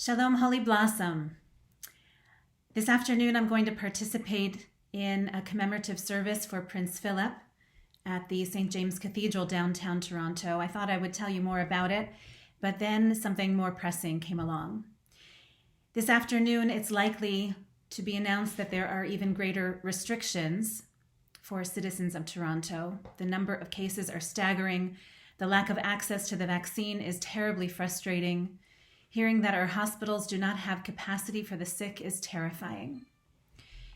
Shalom, Holy Blossom. This afternoon, I'm going to participate in a commemorative service for Prince Philip at the St. James Cathedral downtown Toronto. I thought I would tell you more about it, but then something more pressing came along. This afternoon, it's likely to be announced that there are even greater restrictions for citizens of Toronto. The number of cases are staggering. The lack of access to the vaccine is terribly frustrating. Hearing that our hospitals do not have capacity for the sick is terrifying.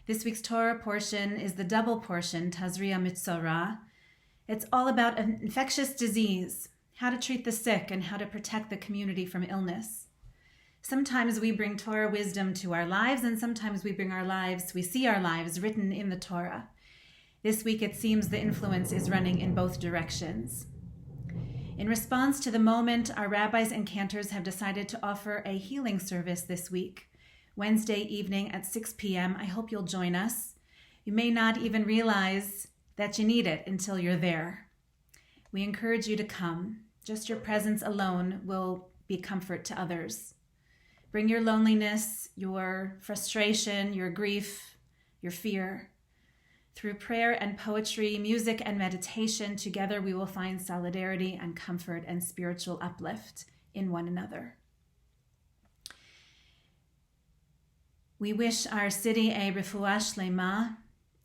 This week's Torah portion is the double portion, Tazria Mitzorah. It's all about an infectious disease, how to treat the sick, and how to protect the community from illness. Sometimes we bring Torah wisdom to our lives, and sometimes we see our lives written in the Torah. This week, it seems the influence is running in both directions. In response to the moment, our rabbis and cantors have decided to offer a healing service this week, Wednesday evening at 6 p.m. I hope you'll join us. You may not even realize that you need it until you're there. We encourage you to come. Just your presence alone will be comfort to others. Bring your loneliness, your frustration, your grief, your fear. Through prayer and poetry, music and meditation, together we will find solidarity and comfort and spiritual uplift in one another. We wish our city a refuah shlema,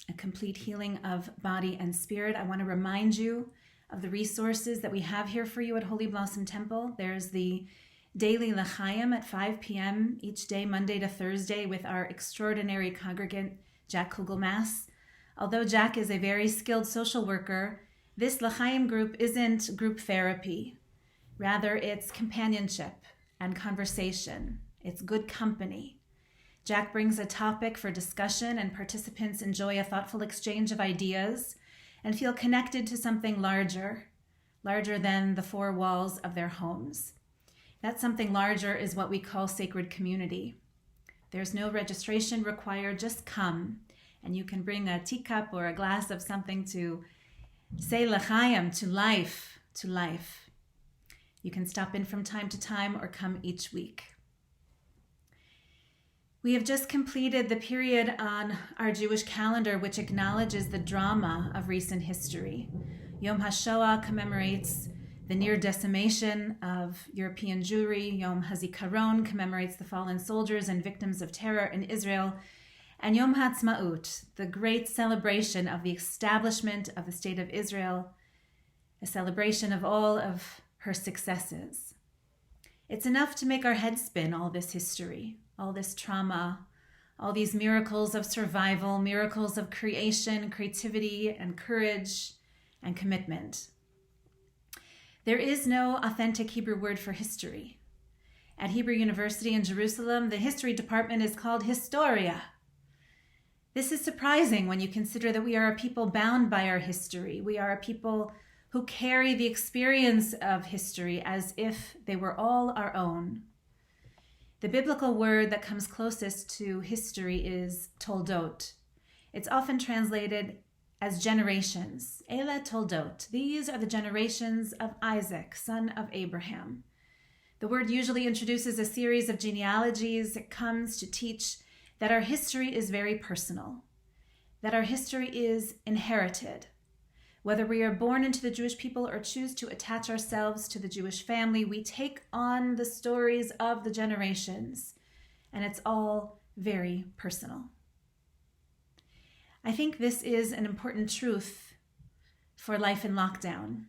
a complete healing of body and spirit. I want to remind you of the resources that we have here for you at Holy Blossom Temple. There's the daily l'chaim at 5 p.m. each day, Monday to Thursday, with our extraordinary congregant, Jack Kugelmass. Although Jack is a very skilled social worker, this l'chaim group isn't group therapy. Rather, it's companionship and conversation. It's good company. Jack brings a topic for discussion, and participants enjoy a thoughtful exchange of ideas and feel connected to something larger than the four walls of their homes. That something larger is what we call sacred community. There's no registration required, just come. And you can bring a teacup or a glass of something to say l'chaim, to life, to life. You can stop in from time to time or come each week. We have just completed the period on our Jewish calendar which acknowledges the drama of recent history. Yom HaShoah commemorates the near decimation of European Jewry. Yom HaZikaron commemorates the fallen soldiers and victims of terror in Israel. And Yom HaAtzmaut, the great celebration of the establishment of the State of Israel, a celebration of all of her successes. It's enough to make our heads spin, all this history, all this trauma, all these miracles of survival, miracles of creation, creativity, and courage, and commitment. There is no authentic Hebrew word for history. At Hebrew University in Jerusalem, the history department is called Historia. This is surprising when you consider that we are a people bound by our history. We are a people who carry the experience of history as if they were all our own. The biblical word that comes closest to history is toldot. It's often translated as generations. Ele toldot. These are the generations of Isaac, son of Abraham. The word usually introduces a series of genealogies. It comes to teach that our history is very personal, that our history is inherited. Whether we are born into the Jewish people or choose to attach ourselves to the Jewish family, we take on the stories of the generations, and it's all very personal. I think this is an important truth for life in lockdown.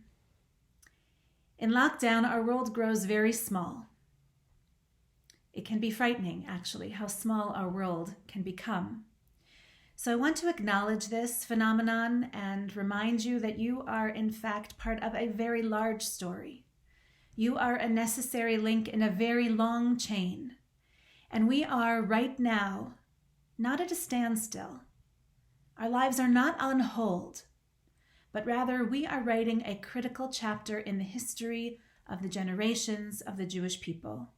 In lockdown, our world grows very small. It can be frightening, actually, how small our world can become. So I want to acknowledge this phenomenon and remind you that you are, in fact, part of a very large story. You are a necessary link in a very long chain. And we are, right now, not at a standstill. Our lives are not on hold, but rather we are writing a critical chapter in the history of the generations of the Jewish people.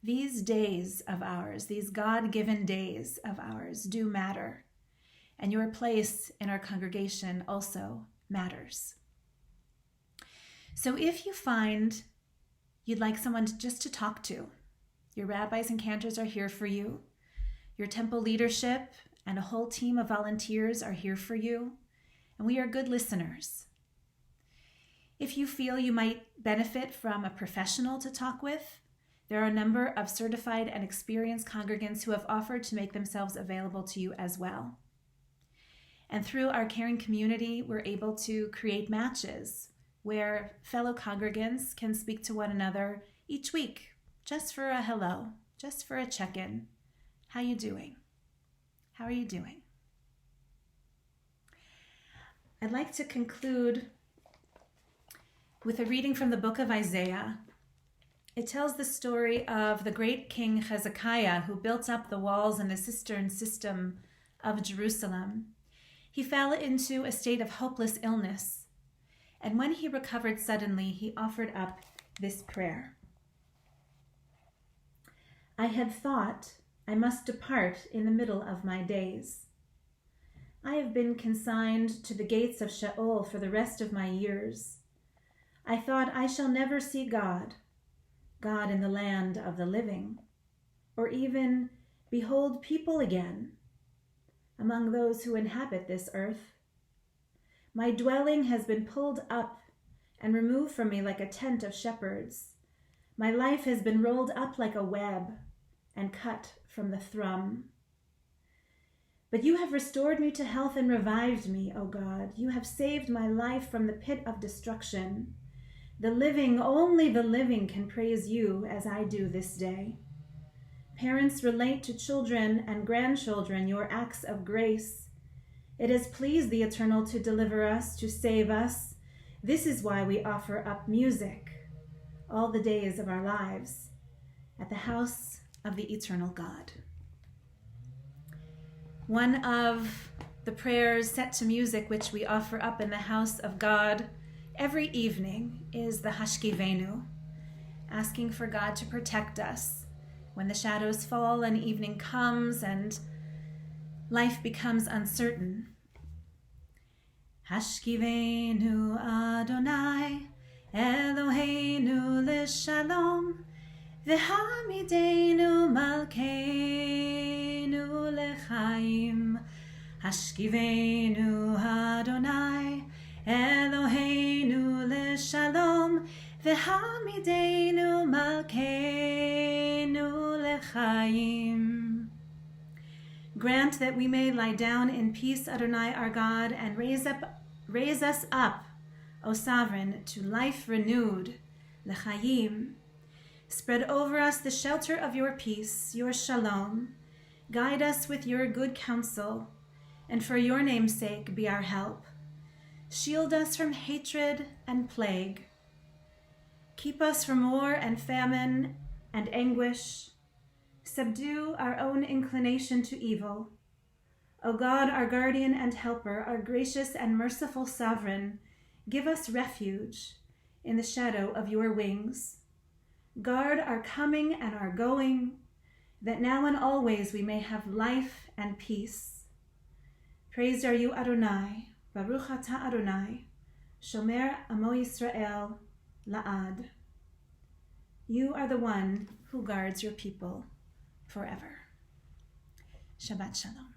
These days of ours, these God-given days of ours, do matter, and your place in our congregation also matters. So if you find you'd like someone just to talk to, Your rabbis and cantors are here for you. Your temple leadership and a whole team of volunteers are here for you, and we are good listeners. If you feel you might benefit from a professional to talk with, there are a number of certified and experienced congregants who have offered to make themselves available to you as well. And through our caring community, we're able to create matches where fellow congregants can speak to one another each week, just for a hello, just for a check-in. How you doing? How are you doing? I'd like to conclude with a reading from the book of Isaiah. It tells the story of the great King Hezekiah, who built up the walls and the cistern system of Jerusalem. He fell into a state of hopeless illness, and when he recovered suddenly, he offered up this prayer. I had thought I must depart in the middle of my days. I have been consigned to the gates of Sheol for the rest of my years. I thought I shall never see God in the land of the living, or even behold people again among those who inhabit this earth. My dwelling has been pulled up and removed from me like a tent of shepherds. My life has been rolled up like a web and cut from the thrum. But you have restored me to health and revived me, O God. You have saved my life from the pit of destruction. The living, only the living, can praise you as I do this day. Parents relate to children and grandchildren your acts of grace. It has pleased the Eternal to deliver us, to save us. This is why we offer up music all the days of our lives at the house of the Eternal God. One of the prayers set to music which we offer up in the house of God every evening is the Hashkivenu, asking for God to protect us when the shadows fall and evening comes and life becomes uncertain. Hashkivenu Adonai Eloheinu l'shalom v'hamidenu malkeinu l'chaim. Hashkivenu Adonai Eloheinu l'shalom v'hamidenu malkeinu l'chaim. Grant that we may lie down in peace, Adonai our God, and raise us up, O Sovereign, to life renewed, l'chaim. Spread over us the shelter of your peace, your shalom. Guide us with your good counsel, and for your name's sake be our help. Shield us from hatred and plague. Keep us from war and famine and anguish. Subdue our own inclination to evil. O God, our guardian and helper, our gracious and merciful sovereign, give us refuge in the shadow of your wings. Guard our coming and our going, that now and always we may have life and peace. Praised are you, Adonai. Baruch atah Adonai, Shomer Amo Yisrael La'ad. You are the one who guards your people forever. Shabbat Shalom.